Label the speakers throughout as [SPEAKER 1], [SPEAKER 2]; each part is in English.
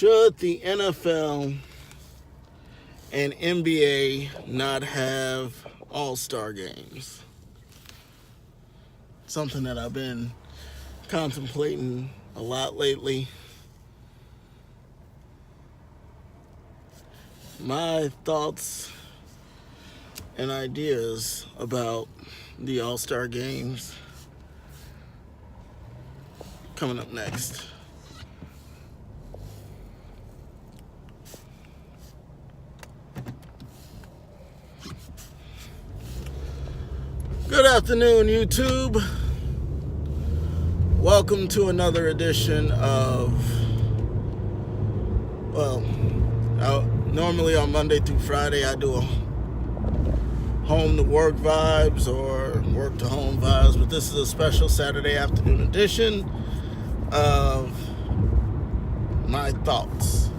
[SPEAKER 1] Should the NFL and NBA not have all-star games? Something that I've been contemplating a lot lately. My thoughts and ideas about the all-star games coming up next. Good afternoon, YouTube. Welcome to another edition of, normally on Monday through Friday I do a home to work vibes or work to home vibes, but this is a special Saturday afternoon edition of my thoughts.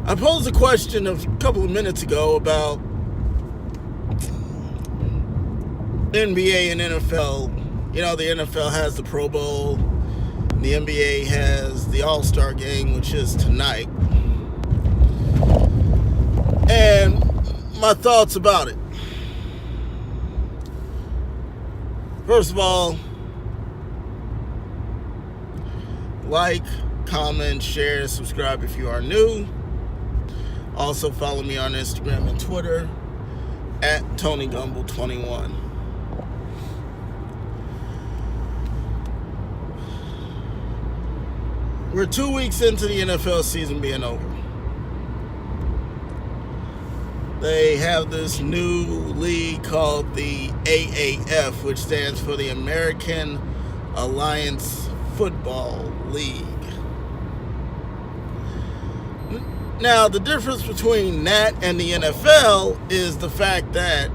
[SPEAKER 1] I posed a question a couple of minutes ago about NBA and NFL. You know, the NFL has the Pro Bowl, and the NBA has the All-Star Game, which is tonight. And my thoughts about it. First of all, like, comment, share, subscribe if you are new. Also follow me on Instagram and Twitter at TonyGumble21. We're 2 weeks into the NFL season being over. They have this new league called the AAF, which stands for the American Alliance Football League. Now, the difference between that and the NFL is the fact that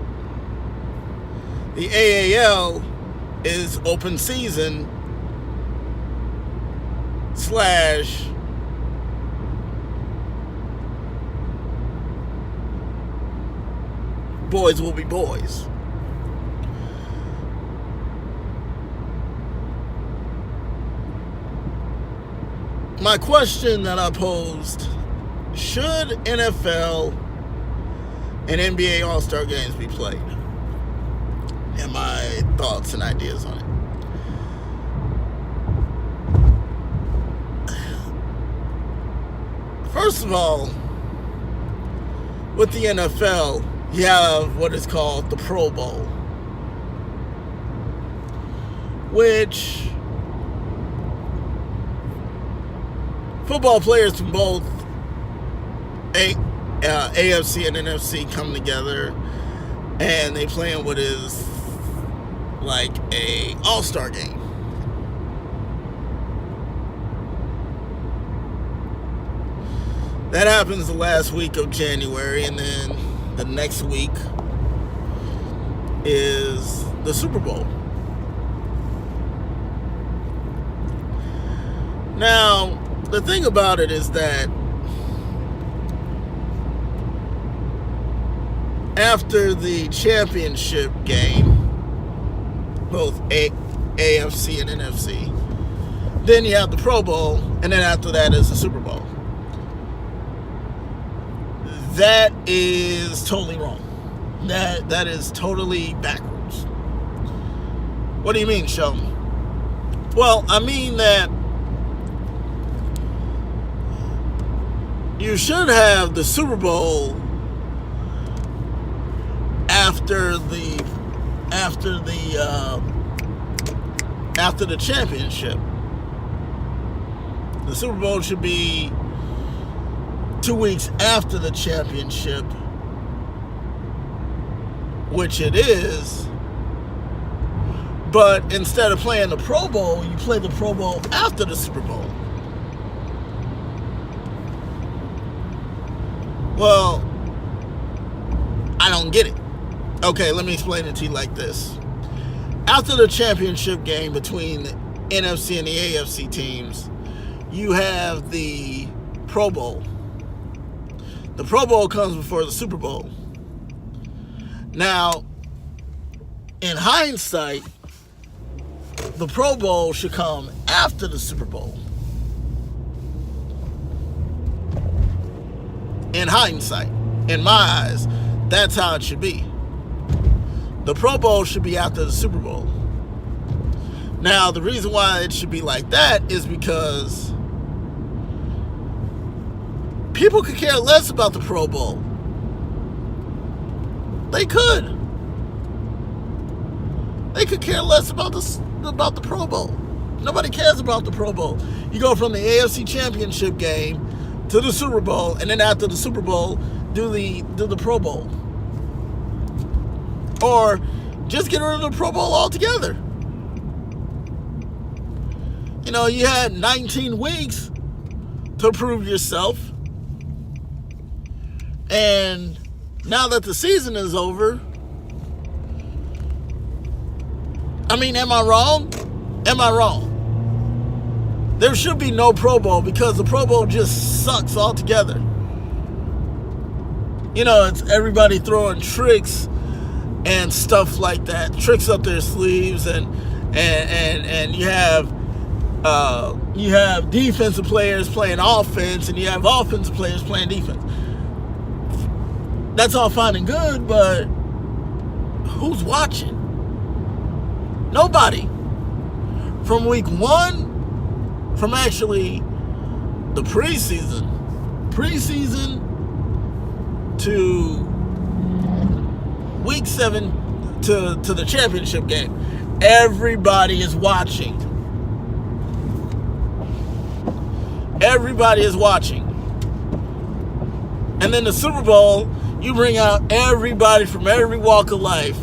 [SPEAKER 1] the AAL is open season / boys will be boys. My question that I posed: should NFL and NBA All-Star games be played? And my thoughts and ideas on it. First of all, with the NFL, you have what is called the Pro Bowl, which football players from both AFC and NFC come together, and they play in what is like a all-star game. That happens the last week of January, and then the next week is the Super Bowl. Now, the thing about it is that after the championship game, both AFC and NFC, then you have the Pro Bowl, and then after that is the Super Bowl. That is totally wrong. That is totally backwards. What do you mean, Sheldon? Well, I mean that you should have the Super Bowl after the championship. The Super Bowl should be 2 weeks after the championship, which it is. But instead of playing the Pro Bowl, you play the Pro Bowl after the Super Bowl. Well, I don't get it. Okay, let me explain it to you like this. After the championship game between the NFC and the AFC teams, you have the Pro Bowl. The Pro Bowl comes before the Super Bowl. Now, in hindsight, the Pro Bowl should come after the Super Bowl. in hindsight. In my eyes, that's how it should be. The Pro Bowl should be after the Super Bowl. Now, the reason why it should be like that is because people could care less about the Pro Bowl. They could. They could care less about the Pro Bowl. Nobody cares about the Pro Bowl. You go from the AFC Championship game to the Super Bowl, and then after the Super Bowl, do the Pro Bowl. Or just get rid of the Pro Bowl altogether. You know, you had 19 weeks to prove yourself. And now that the season is over, I mean, am I wrong? Am I wrong? There should be no Pro Bowl because the Pro Bowl just sucks altogether. You know, it's everybody throwing tricks and stuff like that, tricks up their sleeves, and you have defensive players playing offense, and you have offensive players playing defense. That's all fine and good, but who's watching? Nobody. From week 1, from actually the preseason to week 7 to the championship game, everybody is watching. Everybody is watching. And then the Super Bowl, you bring out everybody from every walk of life.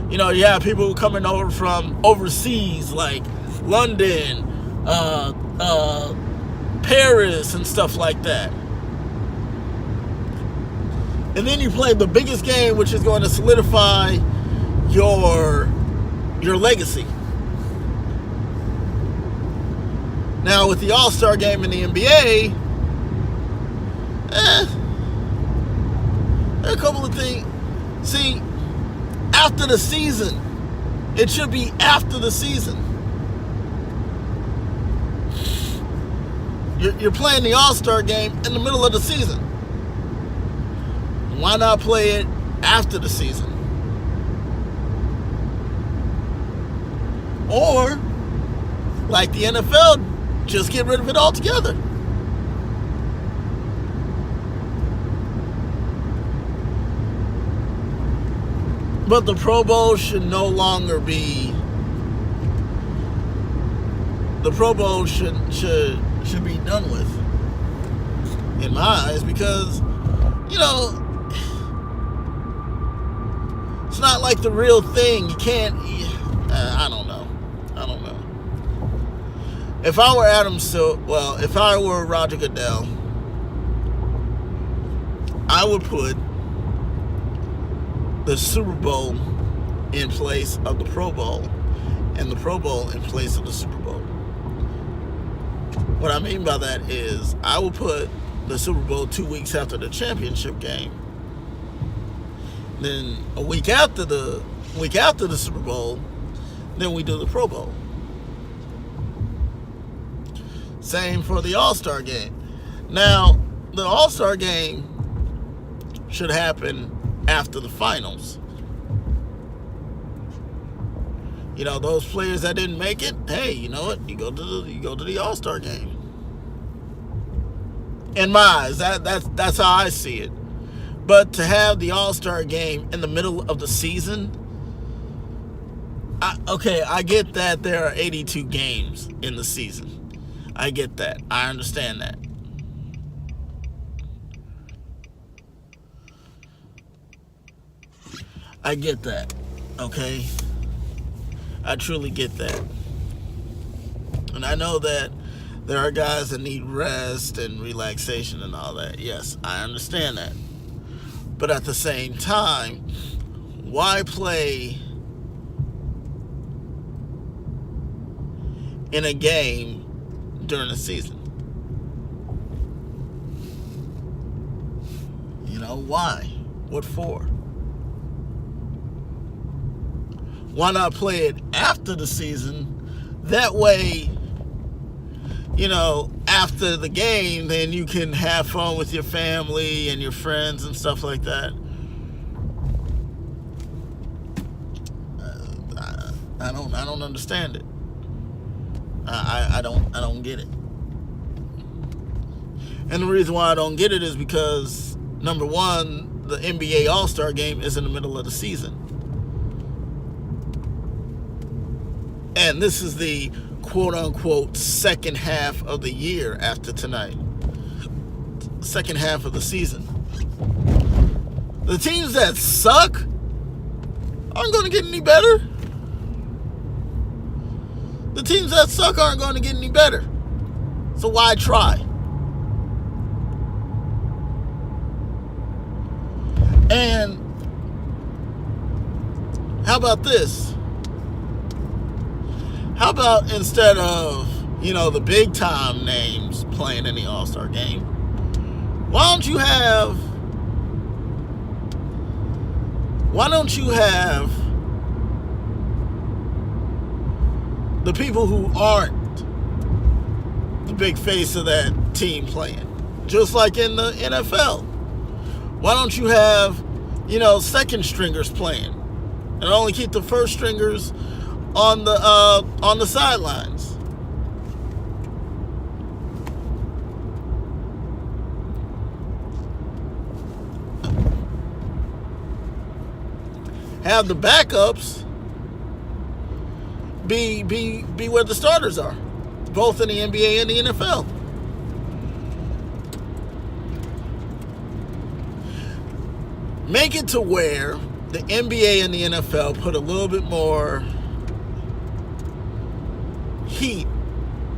[SPEAKER 1] You know, you have people coming over from overseas, like London, Paris, and stuff like that. And then you play the biggest game, which is going to solidify your legacy. Now, with the All-Star game in the NBA, there are a couple of things. See, after the season, it should be after the season. You're playing the All-Star game in the middle of the season. Why not play it after the season? Or, like the NFL, just get rid of it altogether. But the Pro Bowl should no longer be. The Pro Bowl should be done with, in my eyes, because, you know, it's not like the real thing. You can't. I don't know. If I were if I were Roger Goodell, I would put the Super Bowl in place of the Pro Bowl, and the Pro Bowl in place of the Super Bowl. What I mean by that is, I will put the Super Bowl 2 weeks after the championship game. Then a week after the Super Bowl, then we do the Pro Bowl. Same for the All-Star game. Now, the All-Star game should happen after the finals. You know, those players that didn't make it, hey, you know what? You go to the All-Star game. In my eyes, that's how I see it. But to have the All-Star game in the middle of the season, I get that there are 82 games in the season. I get that. I understand that. I get that. Okay? I truly get that. And I know that there are guys that need rest and relaxation and all that. Yes, I understand that. But at the same time, why play in a game during the season? You know, why? What for? Why not play it after the season? That way, you know, after the game, then you can have fun with your family and your friends and stuff like that. I don't understand it. I don't get it. And the reason why I don't get it is because, number one, the NBA All-Star Game is in the middle of the season. And this is the quote-unquote second half of the year after tonight. Second half of the season. The teams that suck aren't going to get any better. The teams that suck aren't going to get any better. So why try? And how about this? How about instead of, the big time names playing in the All-Star game, why don't you have the people who aren't the big face of that team playing? Just like in the NFL. Why don't you have, second stringers playing and only keep the first stringers on the sidelines? Have the backups be where the starters are, both in the NBA and the NFL. Make it to where the NBA and the NFL put a little bit more heat,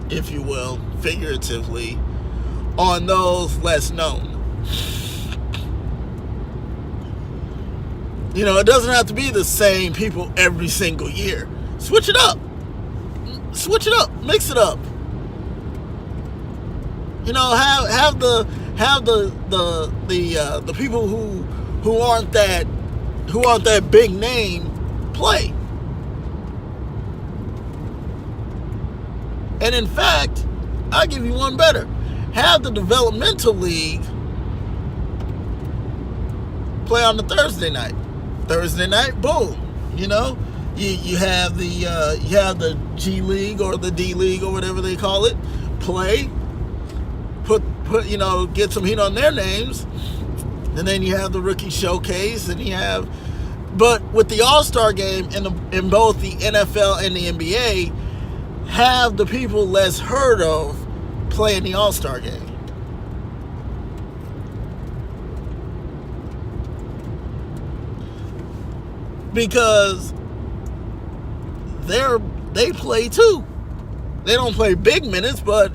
[SPEAKER 1] if you will, figuratively, on those less known. It doesn't have to be the same people every single year. Switch it up. Mix it up. Have the people who aren't that big name play. And in fact, I'll give you one better. Have the developmental league play on the Thursday night. Thursday night, boom. You have the G League or the D League or whatever they call it, play, put get some heat on their names, and then you have the rookie showcase, but with the All-Star game in both the NFL and the NBA, have the people less heard of play in the All-Star game. Because they play too. They don't play big minutes, but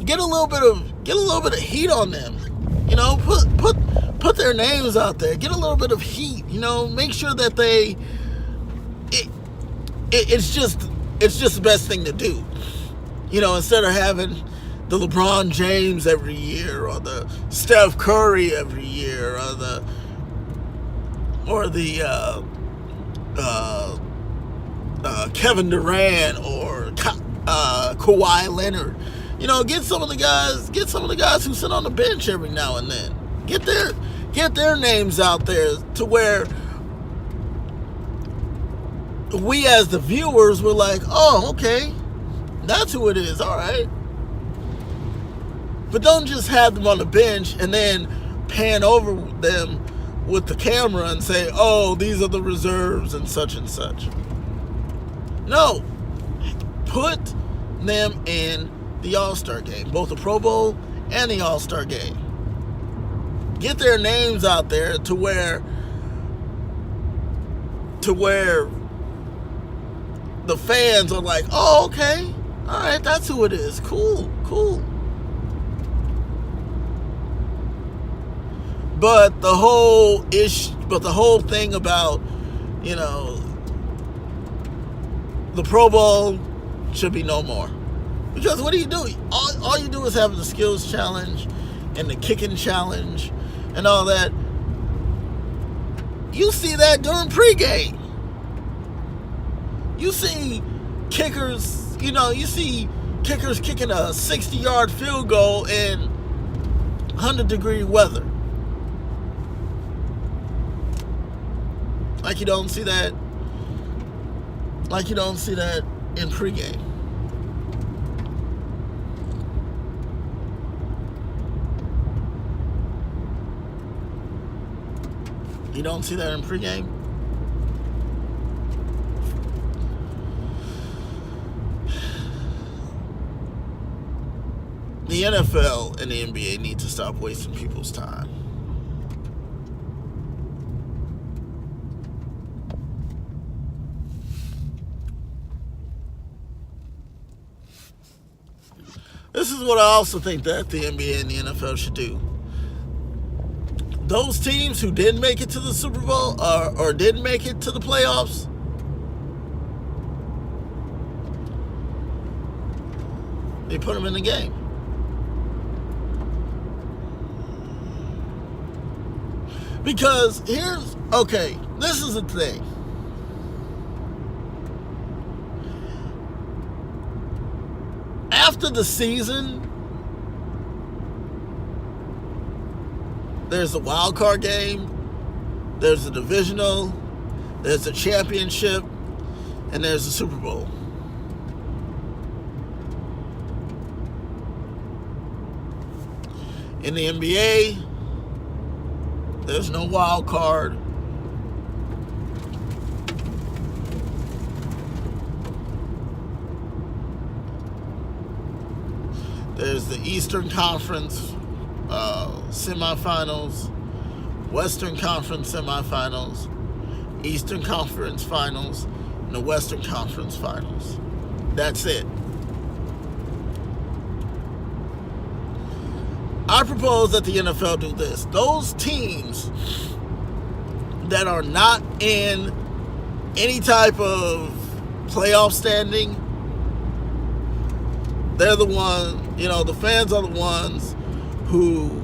[SPEAKER 1] get a little bit of heat on them. Put their names out there. Get a little bit of heat. Make sure that it's just the best thing to do. Instead of having the LeBron James every year, or the Steph Curry every year, or the Kevin Durant or Kawhi Leonard. Get some of the guys who sit on the bench every now and then. Get their names out there to where we as the viewers were like, oh, okay, that's who it is, all right. But don't just have them on the bench and then pan over them with the camera and say, oh, these are the reserves and such and such. No. Put them in the All-Star game, both the Pro Bowl and the All-Star game. Get their names out there to where the fans are like, oh, okay, all right, that's who it is. Cool. But the whole thing about, the Pro Bowl should be no more. Because what do you do? All you do is have the skills challenge and the kicking challenge and all that. You see that during You see kickers, you see Kickers kicking a 60-yard field goal in 100-degree weather. Like you don't see that. Like you don't see that in pregame. You don't see that in pregame. The NFL and the NBA need to stop wasting people's time. This is what I also think that the NBA and the NFL should do. Those teams who didn't make it to the Super Bowl or didn't make it to the playoffs, they put them in the game. Because this is the thing. After the season, there's a wild card game, there's a divisional, there's a championship, and there's a Super Bowl. In the NBA, there's no wild card. There's the Eastern Conference semifinals, Western Conference semifinals, Eastern Conference finals, and the Western Conference finals. That's it. I propose that the NFL do this. Those teams that are not in any type of playoff standing, they're the one, the fans are the ones who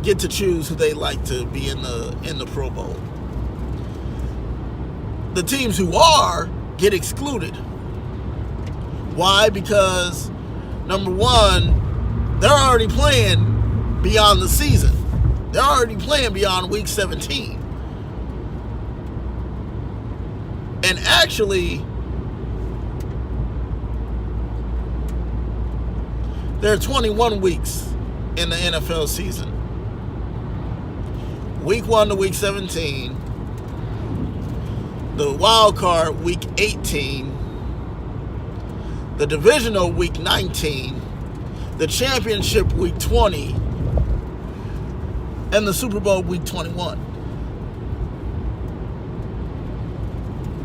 [SPEAKER 1] get to choose who they like to be in the Pro Bowl. The teams who are get excluded. Why? Because number one, they're already playing beyond the season. They're already playing beyond week 17. And actually, there are 21 weeks in the NFL season. Week 1 to week 17. The wild card, week 18. The divisional, week 19. The championship, week 20. And the Super Bowl, week 21.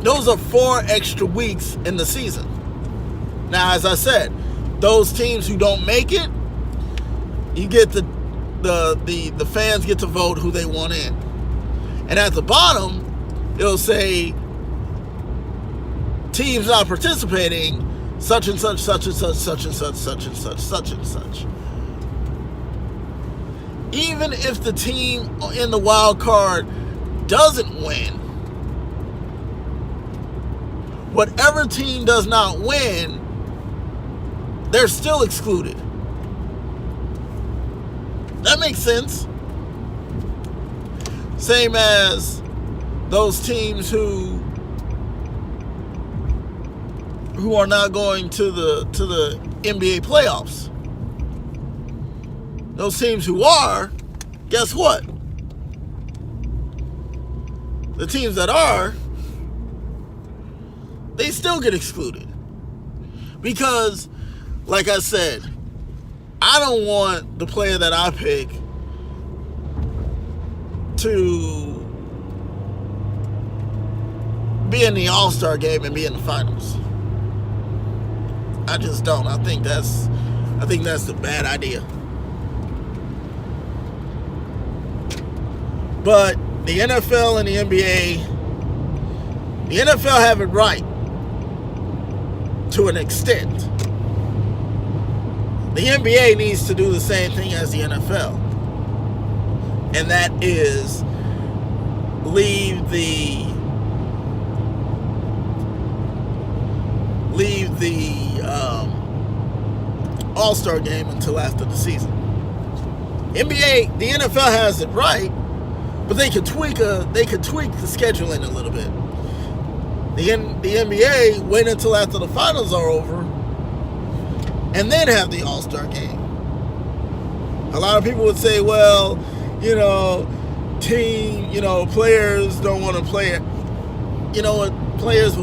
[SPEAKER 1] Those are 4 extra weeks in the season. Now, as I said, those teams who don't make it, you get the fans get to vote who they want in. And at the bottom, it'll say teams not participating, such and such, such and such, such and such, such and such, such and such. Even if the team in the wild card doesn't win, whatever team does not win, they're still excluded. That makes sense. Same as those teams who are not going to the NBA playoffs. Those teams who are, guess what? The teams that are, they still get excluded. Because, like I said, I don't want the player that I pick to be in the All-Star game and be in the finals. I just don't. I think that's a bad idea. But the NFL and the NBA, the NFL have it right to an extent. The NBA needs to do the same thing as the NFL. And that is leave the All-Star game until after the season. The NFL has it right, but they could tweak the scheduling a little bit. The NBA wait until after the finals are over and then have the All-Star game. A lot of people would say, well, players don't want to play it. You know what? Players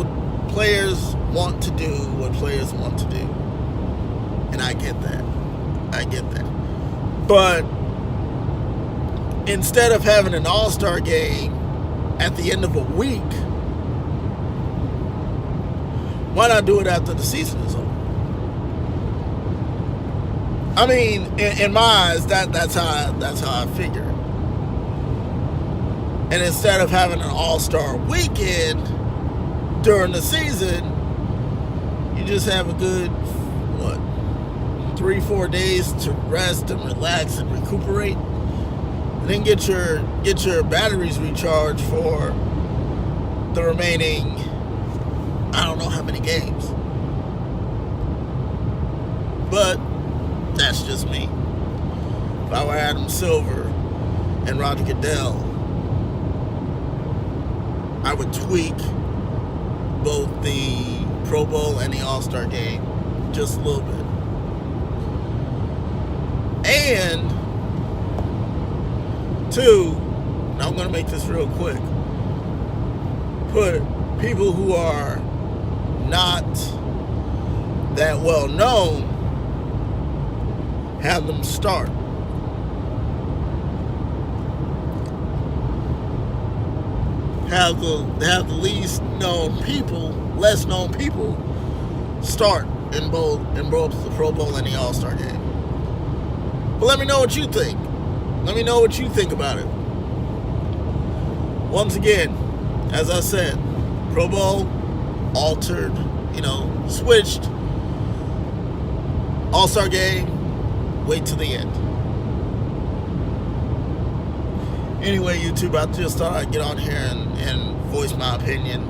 [SPEAKER 1] want to do what players want to do. And I get that. But instead of having an All-Star game at the end of a week, why not do it after the season is over? I mean, in my eyes, that's how I figure it. And instead of having an All-Star weekend during the season, you just have a good 3-4 days to rest and relax and recuperate, and then get your batteries recharged for the remaining, I don't know how many games. But that's just me. If I were Adam Silver and Roger Goodell, I would tweak both the Pro Bowl and the All-Star game just a little bit. And two, now I'm going to make this real quick, put people who are not that well known, have them start. Have the less known people start in both the Pro Bowl and the All-Star game. But let me know what you think. Let me know what you think about it. Once again, as I said, Pro Bowl altered, switched. All-Star game, wait till the end. Anyway, YouTube, I just thought I'd get on here and voice my opinion.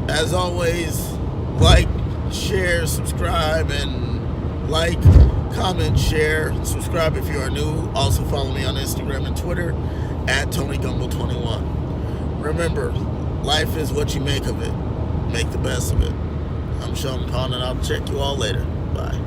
[SPEAKER 1] As always, like, share, subscribe, and like, comment, share, subscribe if you are new. Also follow me on Instagram and Twitter at TonyGumble21. Remember, life is what you make of it. Make the best of it. I'm Sean Pond, and I'll check you all later. Bye.